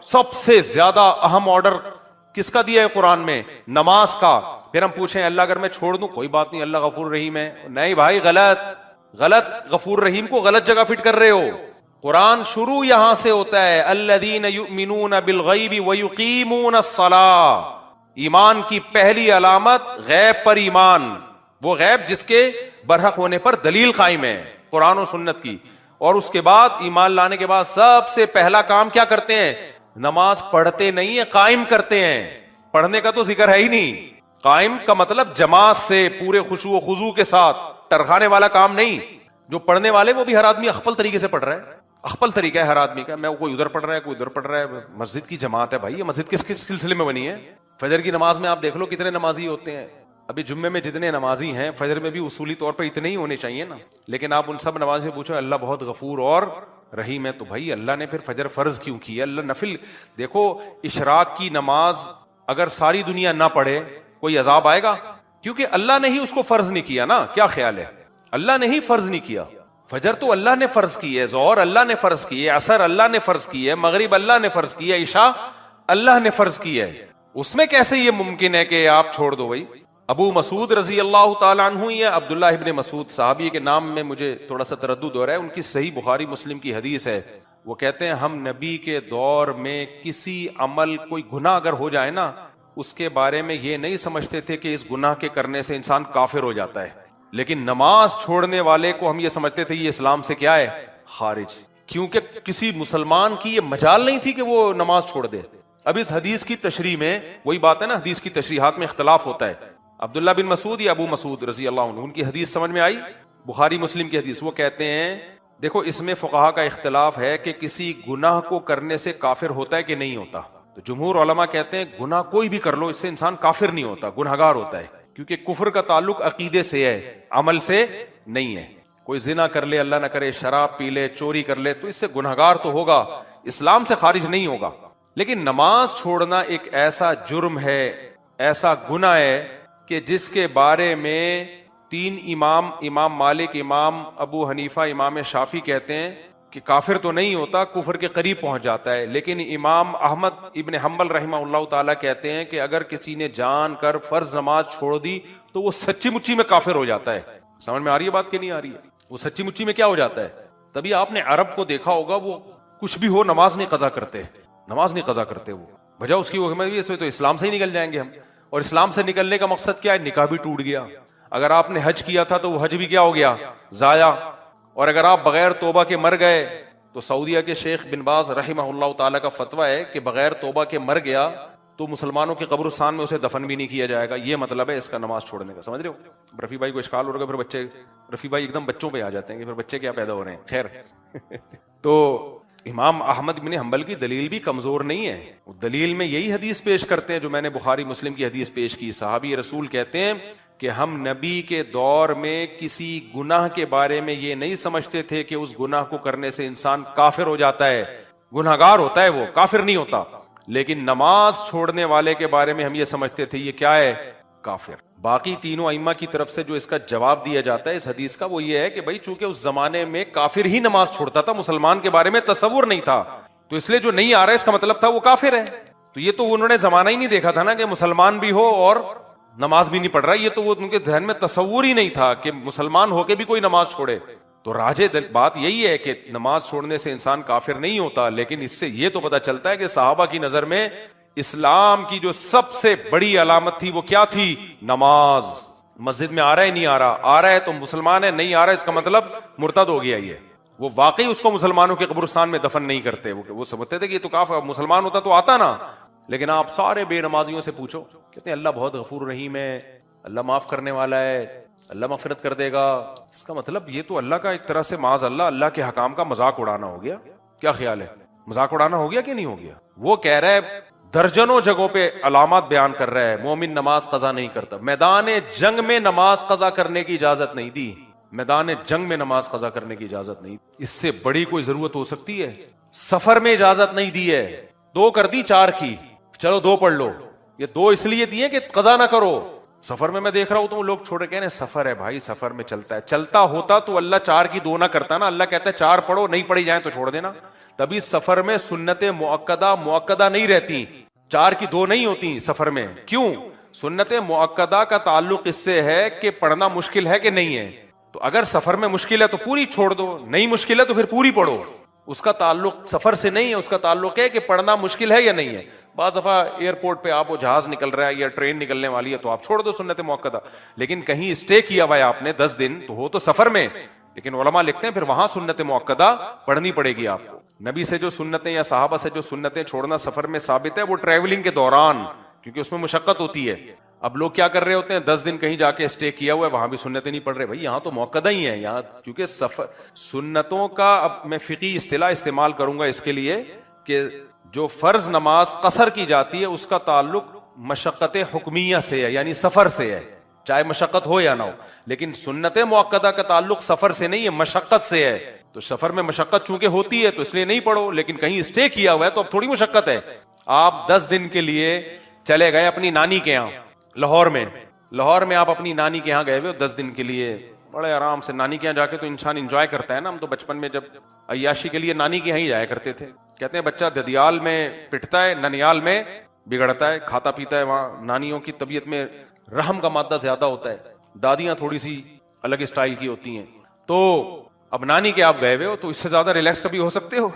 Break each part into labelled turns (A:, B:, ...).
A: سب سے زیادہ اہم آرڈر کس کا دیا ہے قرآن میں؟ نماز کا. پھر ہم پوچھیں اللہ اگر میں چھوڑ دوں کوئی بات نہیں، اللہ غفور رحیم ہے. نہیں بھائی، غلط. غفور رحیم کو غلط جگہ فٹ کر رہے ہو. قرآن شروع یہاں سے ہوتا ہے، الذین یؤمنون بالغیب ویقیمون الصلاۃ. ایمان کی پہلی علامت غیب پر ایمان، وہ غیب جس کے برحق ہونے پر دلیل قائم ہے قرآن و سنت کی. اور اس کے بعد ایمان لانے کے بعد سب سے پہلا کام کیا کرتے ہیں؟ نماز پڑھتے نہیں ہیں، قائم کرتے ہیں. پڑھنے کا تو ذکر ہے ہی نہیں. قائم کا مطلب جماعت سے پورے خشوع و خضوع کے ساتھ، ٹرخانے والا کام نہیں. جو پڑھنے والے وہ بھی ہر آدمی اخپل طریقے سے پڑھ رہا ہے. اخپل طریقہ ہے ہر آدمی کا. میں کوئی ادھر پڑھ رہا ہے، کوئی ادھر پڑھ رہا ہے. مسجد کی جماعت ہے بھائی. یہ مسجد کس سلسلے میں بنی ہے؟ فجر کی نماز میں آپ دیکھ لو کتنے نمازی ہوتے ہیں. ابھی جمعے میں جتنے نمازی ہیں، فجر میں بھی اصولی طور پر اتنے ہی ہونے چاہیے نا. لیکن آپ ان سب نماز سے پوچھو اللہ بہت غفور اور رحیم ہے، تو بھائی اللہ نے پھر فجر فرض کیوں کی ہے؟ اللہ نفل. دیکھو اشراق کی نماز اگر ساری دنیا نہ پڑھے کوئی عذاب آئے گا؟ کیونکہ اللہ نے ہی اس کو فرض نہیں کیا نا. کیا خیال ہے؟ اللہ نے ہی فرض نہیں کیا. فجر تو اللہ نے فرض کی ہے، ظہر اللہ نے فرض کی ہے، عصر اللہ نے فرض کی ہے، مغرب اللہ نے فرض کی ہے، عشاء اللہ نے فرض کی ہے. اس میں کیسے یہ ممکن ہے کہ آپ چھوڑ دو؟ بھائی ابو مسعود رضی اللہ تعالیٰ عنہ یا عبداللہ ابن مسعود صحابی کے نام میں مجھے تھوڑا سا تردد ہو رہا ہے. ان کی صحیح بخاری مسلم کی حدیث ہے. وہ کہتے ہیں ہم نبی کے دور میں کسی عمل کوئی گناہ اگر ہو جائے نا، اس کے بارے میں یہ نہیں سمجھتے تھے کہ اس گناہ کے کرنے سے انسان کافر ہو جاتا ہے. لیکن نماز چھوڑنے والے کو ہم یہ سمجھتے تھے یہ اسلام سے کیا ہے؟ خارج. کیونکہ کسی مسلمان کی یہ مجال نہیں تھی کہ وہ نماز چھوڑ دے. اب اس حدیث کی تشریح میں وہی بات ہے نا، حدیث کی تشریحات میں اختلاف ہوتا ہے. عبداللہ بن مسعود یا ابو مسعود رضی اللہ عنہ، ان کی حدیث سمجھ میں آئی؟ بخاری مسلم کی حدیث. وہ کہتے ہیں دیکھو اس میں فقہا کا اختلاف ہے کہ کسی گناہ کو کرنے سے کافر ہوتا ہے کہ نہیں ہوتا. تو جمہور علماء کہتے ہیں گناہ کوئی بھی کر لو اس سے انسان کافر نہیں ہوتا، گنہگار ہوتا ہے. کیونکہ کفر کا تعلق عقیدے سے ہے، عمل سے نہیں ہے. کوئی زنا کر لے، اللہ نہ کرے، شراب پی لے، چوری کر لے، تو اس سے گنہگار تو ہوگا، اسلام سے خارج نہیں ہوگا. لیکن نماز چھوڑنا ایک ایسا جرم ہے، ایسا گناہ ہے کہ جس کے بارے میں تین امام مالک، امام ابو حنیفہ، امام شافعی کہتے ہیں کہ کافر تو نہیں ہوتا، کفر کے قریب پہنچ جاتا ہے. لیکن امام احمد ابن حنبل رحمہ اللہ تعالیٰ کہتے ہیں کہ اگر کسی نے جان کر فرض نماز چھوڑ دی تو وہ سچی مچی میں کافر ہو جاتا ہے. سمجھ میں آ رہی ہے بات کہ نہیں آ رہی ہے؟ وہ سچی مچی میں کیا ہو جاتا ہے؟ تبھی آپ نے عرب کو دیکھا ہوگا، وہ کچھ بھی ہو نماز نہیں قضا کرتے، نماز نہیں قضا کرتے. وہ وجہ اس کی وہ تو اسلام سے ہی نکل جائیں گے ہم. اور اسلام سے نکلنے کا مقصد کیا ہے؟ نکاح بھی ٹوٹ گیا. اگر آپ نے حج کیا تھا تو وہ حج بھی کیا ہو گیا؟ ضائع. اور اگر آپ بغیر توبہ کے مر گئے تو سعودیہ کے شیخ بن باز رحمہ اللہ تعالیٰ کا فتویٰ ہے کہ بغیر توبہ کے مر گیا تو مسلمانوں کے قبرستان میں اسے دفن بھی نہیں کیا جائے گا. یہ مطلب ہے اس کا نماز چھوڑنے کا. سمجھ رہے ہو؟ رفیع بھائی کو اشکال ہو رہا ہے، پھر بچے رفیع بھائی ایک دم بچوں پہ آ جاتے ہیں کہ پھر بچے کیا پیدا ہو رہے ہیں. خیر تو امام احمد بن حنبل کی دلیل بھی کمزور نہیں ہے. دلیل میں یہی حدیث پیش کرتے ہیں جو میں نے بخاری مسلم کی حدیث پیش کی. صحابی رسول کہتے ہیں کہ ہم نبی کے دور میں کسی گناہ کے بارے میں یہ نہیں سمجھتے تھے کہ اس گناہ کو کرنے سے انسان کافر ہو جاتا ہے، گنہگار ہوتا ہے، وہ کافر نہیں ہوتا. لیکن نماز چھوڑنے والے کے بارے میں ہم یہ سمجھتے تھے یہ کیا ہے؟ کافر. باقی تینوں ائمہ کی طرف سے جو اس کا جواب دیا جاتا ہے اس حدیث کا وہ یہ ہے کہ بھائی چونکہ اس زمانے میں کافر ہی نماز چھوڑتا تھا، مسلمان کے بارے میں تصور نہیں تھا، تو اس لیے جو نہیں آ رہا ہے اس کا مطلب تھا وہ کافر ہے. تو یہ تو انہوں نے زمانہ ہی نہیں دیکھا تھا نا کہ مسلمان بھی ہو اور نماز بھی نہیں پڑھ رہا. یہ تو وہ ان کے ذہن میں تصور ہی نہیں تھا کہ مسلمان ہو کے بھی کوئی نماز چھوڑے. تو راجح بات یہی ہے کہ نماز چھوڑنے سے انسان کافر نہیں ہوتا. لیکن اس سے یہ تو پتہ چلتا ہے کہ صحابہ کی نظر میں اسلام کی جو سب سے بڑی علامت تھی وہ کیا تھی؟ نماز. مسجد میں آ رہا ہے نہیں آ رہا ہے تو مسلمان ہے، نہیں آ رہا ہے اس کا مطلب مرتد ہو گیا. یہ وہ واقعی اس کو مسلمانوں کے قبرستان میں دفن نہیں کرتے. وہ سمجھتے تھے کہ یہ تو کافر، مسلمان ہوتا تو آتا نا. لیکن آپ سارے بے نمازیوں سے پوچھو، کہتے ہیں اللہ بہت غفور رحیم ہے، اللہ معاف کرنے والا ہے، اللہ مغفرت کر دے گا. اس کا مطلب یہ تو اللہ کا ایک طرح سے معاذ اللہ کے حکام کا مذاق اڑانا ہو گیا. کیا خیال ہے؟ مذاق اڑانا ہو گیا کہ نہیں ہو گیا؟ وہ کہہ رہا ہے درجنوں جگہوں پہ علامات بیان کر رہا ہے مومن نماز قضا نہیں کرتا. میدان جنگ میں نماز قضا کرنے کی اجازت نہیں دی، میدان جنگ میں نماز قضا کرنے کی اجازت نہیں. اس سے بڑی کوئی ضرورت ہو سکتی ہے؟ سفر میں اجازت نہیں دی ہے، 2 کر دی 4 کی، چلو 2 پڑھ لو. یہ 2 اس لیے دیے کہ قضا نہ کرو. سفر میں دیکھ رہا ہوں تو لوگ چھوڑ کے سفر ہے بھائی، سفر میں چلتا ہے، چلتا ہوتا تو اللہ 4 کی 2 نہ کرتا نا، اللہ کہتا ہے 4 پڑھو، نہیں پڑھی جائیں تو چھوڑ دینا۔ تبھی سفر میں سنتیں مؤکدہ نہیں رہتی، 4 کی 2 نہیں ہوتی سفر میں۔ کیوں؟ سنت مؤکدہ کا تعلق اس سے ہے کہ پڑھنا مشکل ہے کہ نہیں ہے، تو اگر سفر میں مشکل ہے تو پوری چھوڑ دو، نہیں مشکل ہے تو پھر پوری پڑھو۔ اس کا تعلق سفر سے نہیں ہے، اس کا تعلق ہے کہ پڑھنا مشکل ہے یا نہیں ہے۔ بعض دفعہ ایئرپورٹ پہ آپ وہ جہاز نکل رہا ہے یا ٹرین نکلنے والی ہے تو آپ چھوڑ دو سنت مؤکدہ، لیکن کہیں اسٹے کیا ہوا ہے آپ نے 10 دن تو ہو تو سفر میں، لیکن علماء لکھتے ہیں پھر وہاں سنت مؤکدہ پڑھنی پڑے گی آپ کو۔ نبی سے جو سنتیں یا صحابہ سے جو سنتیں چھوڑنا سفر میں ثابت ہے وہ ٹریولنگ کے دوران، کیونکہ اس میں مشقت ہوتی ہے۔ اب لوگ کیا کر رہے ہوتے ہیں، 10 دن کہیں جا کے اسٹے کیا ہوا ہے، وہاں بھی سنتیں نہیں پڑھ رہے، بھائی یہاں تو مؤکدہ ہی ہے یہاں، کیونکہ سفر سنتوں کا، اب میں فقہی اصطلاح استعمال کروں گا اس کے لیے کہ جو فرض نماز قصر کی جاتی ہے اس کا تعلق مشقت حکمیہ سے ہے، یعنی سفر سے ہے، چاہے مشقت ہو یا نہ ہو، لیکن سنت مؤکدہ کا تعلق سفر سے نہیں ہے، مشقت سے ہے۔ تو سفر میں مشقت چونکہ ہوتی ہے تو اس لیے نہیں پڑھو، لیکن کہیں اسٹے کیا ہوا ہے تو اب تھوڑی مشقت ہے۔ آپ 10 دن کے لیے چلے گئے اپنی نانی کے یہاں لاہور میں آپ اپنی نانی کے یہاں گئے ہوئے 10 دن کے لیے، بڑے آرام سے نانی کے یہاں جا کے تو انسان انجوائے کرتا ہے نا۔ ہم تو بچپن میں جب عیاشی کے لیے نانی کے یہاں ہی جایا کرتے تھے، کہتے ہیں بچہ ددیال میں پٹتا ہے، ننیال میں بگڑتا ہے، کھاتا پیتا ہے، وہاں نانیوں کی طبیعت میں رحم کا مادہ زیادہ ہوتا ہے، دادیاں تھوڑی سی الگ اسٹائل کی ہوتی ہیں۔ تو اب نانی کے آپ گئے ہوئے ہو تو اس سے زیادہ ریلیکس کبھی ہو سکتے ہو؟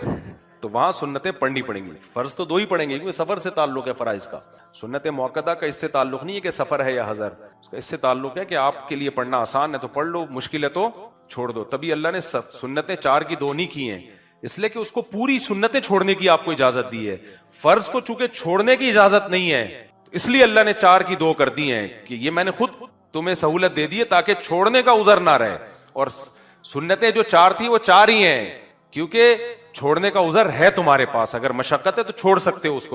A: تو وہاں سنتیں پڑھنی پڑیں گی، فرض تو 2 ہی پڑھیں گے کیونکہ سفر سے تعلق ہے فرائض کا۔ سنت مؤکدہ کا اس سے تعلق نہیں ہے کہ سفر ہے یا حضر، اس کا اس سے تعلق ہے کہ آپ کے لیے پڑھنا آسان ہے تو پڑھ لو، مشکل ہے تو چھوڑ دو۔ تبھی اللہ نے سنتیں 4 کی 2 نہیں کی ہیں، اس لیے کہ اس کو پوری سنتیں چھوڑنے کی آپ کو اجازت دی ہے، فرض کو چونکہ چھوڑنے کی اجازت نہیں ہے اس لیے اللہ نے 4 کی 2 کر دی ہیں کہ یہ میں نے خود تمہیں سہولت دے دی ہے تاکہ چھوڑنے کا عذر نہ رہے۔ اور سنتیں جو 4 تھی وہ 4 ہی ہیں کیونکہ چھوڑنے کا عذر ہے تمہارے پاس، اگر مشقت ہے تو چھوڑ سکتے ہو اس کو۔